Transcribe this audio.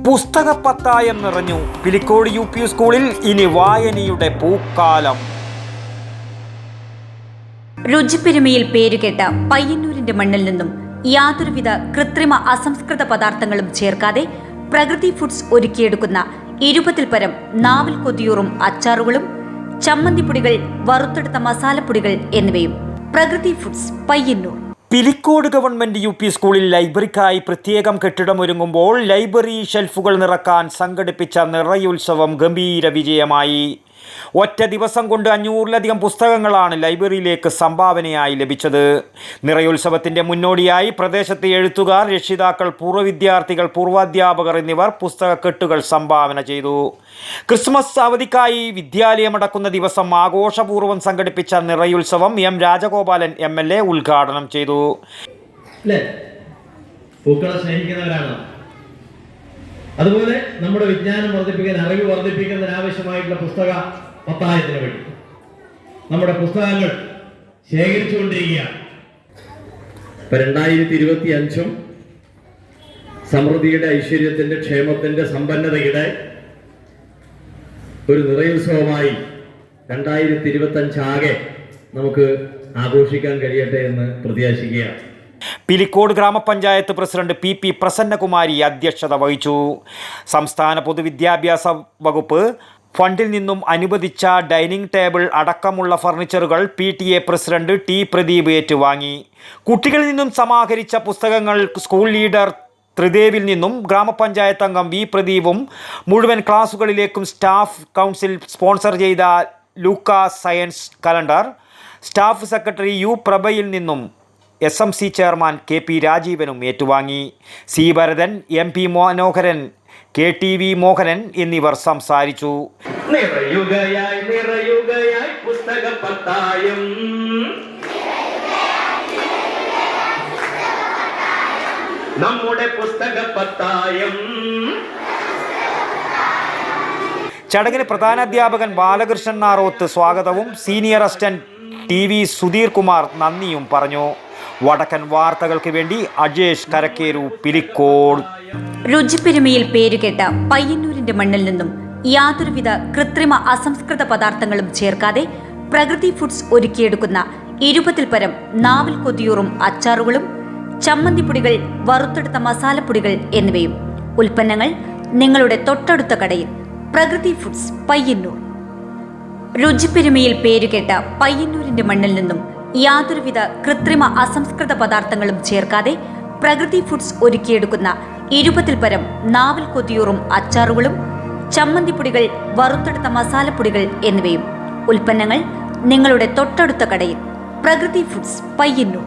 പുസ്തകപ്പത്തായം നിറഞ്ഞു. പിലിക്കോട് UP സ്കൂളിൽ ഇനി വായനയുടെ പൂക്കാലം. രുചിപ്പെരുമയിൽ പേരുകേട്ട പയ്യന്നൂരിന്റെ മണ്ണിൽ നിന്നും യാതൊരുവിധ കൃത്രിമ അസംസ്കൃത പദാർത്ഥങ്ങളും ചേർക്കാതെ പ്രകൃതി ഫുഡ്സ് ഒരുക്കിയെടുക്കുന്ന 20-ൽ പരം നാവിൽ കൊതിയൂറും അച്ചാറുകളും, ചമ്മന്തിപ്പൊടികൾ, വറുത്തെടുത്ത മസാലപ്പൊടികൾ എന്നിവയും. പ്രകൃതി foods, Payyanur. Pilicode government UP സ്കൂളിൽ ലൈബ്രറിക്കായി പ്രത്യേകം കെട്ടിടമൊരുങ്ങുമ്പോൾ ലൈബ്രറി ഷെൽഫുകൾ നിറക്കാൻ സംഘടിപ്പിച്ച നിറയുത്സവം ഗംഭീര വിജയമായി. ഒറ്റ ദിവസം കൊണ്ട് 500-ലധികം പുസ്തകങ്ങളാണ് ലൈബ്രറിയിലേക്ക് സംഭാവനയായി ലഭിച്ചത്. നിറയുത്സവത്തിന്റെ മുന്നോടിയായി പ്രദേശത്തെ എഴുത്തുകാർ, രക്ഷിതാക്കൾ, പൂർവ്വ വിദ്യാർത്ഥികൾ, പൂർവാധ്യാപകർ എന്നിവർ പുസ്തകക്കെട്ടുകൾ സംഭാവന ചെയ്തു. ക്രിസ്മസ് അവധിക്കായി വിദ്യാലയമടക്കുന്ന ദിവസം ആഘോഷപൂർവ്വം സംഘടിപ്പിച്ച നിറയുത്സവം M. രാജഗോപാലൻ MLA ഉദ്ഘാടനം ചെയ്തു. അതുപോലെ നമ്മുടെ വിജ്ഞാനം വർദ്ധിപ്പിക്കാൻ, അറിവ് വർദ്ധിപ്പിക്കുന്നതിന് ആവശ്യമായിട്ടുള്ള പുസ്തക പത്തായത്തിന് വേണ്ടി നമ്മുടെ പുസ്തകങ്ങൾ ശേഖരിച്ചുകൊണ്ടിരിക്കുകയാണ്. ഇപ്പൊ 2025 സമൃദ്ധിയുടെ, ഐശ്വര്യത്തിന്റെ, ക്ഷേമത്തിന്റെ, സമ്പന്നതയുടെ ഒരു നിറയുത്സവമായി 2025 ആകെ നമുക്ക് ആഘോഷിക്കാൻ കഴിയട്ടെ എന്ന് പ്രത്യാശിക്കുകയാണ്. പിലിക്കോട് ഗ്രാമപഞ്ചായത്ത് പ്രസിഡന്റ് PP പ്രസന്നകുമാരി അധ്യക്ഷത വഹിച്ചു. സംസ്ഥാന പൊതുവിദ്യാഭ്യാസ വകുപ്പ് ഫണ്ടിൽ നിന്നും അനുവദിച്ച ഡൈനിങ് ടേബിൾ അടക്കമുള്ള ഫർണിച്ചറുകൾ PTA പ്രസിഡന്റ് T. പ്രദീപ് ഏറ്റുവാങ്ങി. കുട്ടികളിൽ നിന്നും സമാഹരിച്ച പുസ്തകങ്ങൾ സ്കൂൾ ലീഡർ ത്രിദേവിൽ നിന്നും ഗ്രാമപഞ്ചായത്ത് അംഗം V. പ്രദീപും മുഴുവൻ ക്ലാസുകളിലേക്കും സ്റ്റാഫ് കൗൺസിൽ സ്പോൺസർ ചെയ്ത Luca science calendar, staff secretary U. പ്രഭയിൽ നിന്നും SMC ചെയർമാൻ KP രാജീവനും ഏറ്റുവാങ്ങി. C. ഭരതൻ, MP മനോഹരൻ, KTV മോഹനൻ എന്നിവർ സംസാരിച്ചു. നമ്മുടെ പുസ്തകപ്പത്തായം. ചടങ്ങിന് പ്രധാനാധ്യാപകൻ ബാലകൃഷ്ണൻ നാറോത്ത് സ്വാഗതവും senior assistant TV Sudheer Kumar നന്ദിയും പറഞ്ഞു. വടക്കൻ വാർത്തകൾക്ക് വേണ്ടി അജേഷ് കരക്കേരു, പിലിക്കോട്. രുചിപ്പെരുമയിൽ പേരുകേട്ട പയ്യന്നൂരിന്റെ മണ്ണിൽ നിന്നും യാതൊരുവിധ കൃത്രിമ അസംസ്കൃത പദാർത്ഥങ്ങളും ചേർക്കാതെ പ്രകൃതി ഫുഡ്സ് ഒരുക്കിയെടുക്കുന്ന 20-ൽ പരം നാവിൽ കൊതിയൂറും അച്ചാറുകളും, ചമ്മന്തിപ്പൊടികൾ, വറുത്തെടുത്ത മസാലപ്പൊടികൾ എന്നിവയും. ഉൽപ്പന്നങ്ങൾ നിങ്ങളുടെ തൊട്ടടുത്ത കടയിൽ. പ്രകൃതി ഫുഡ്സ്, പയ്യന്നൂർ. രുചിപ്പെരുമയിൽ പേരുകേട്ട പയ്യന്നൂരിന്റെ മണ്ണിൽ നിന്നും യാതൊരുവിധ കൃത്രിമ അസംസ്കൃത പദാർത്ഥങ്ങളും ചേർക്കാതെ പ്രകൃതി ഫുഡ്സ് ഒരുക്കിയെടുക്കുന്ന 20-ൽ പരം നാവിൽ കൊതിയൂറും അച്ചാറുകളും, ചമ്മന്തിപ്പൊടികൾ, വറുത്തെടുത്ത മസാലപ്പൊടികൾ എന്നിവയും. ഉൽപ്പന്നങ്ങൾ നിങ്ങളുടെ തൊട്ടടുത്ത കടയിൽ. പ്രകൃതി ഫുഡ്സ്, പയ്യന്നൂർ.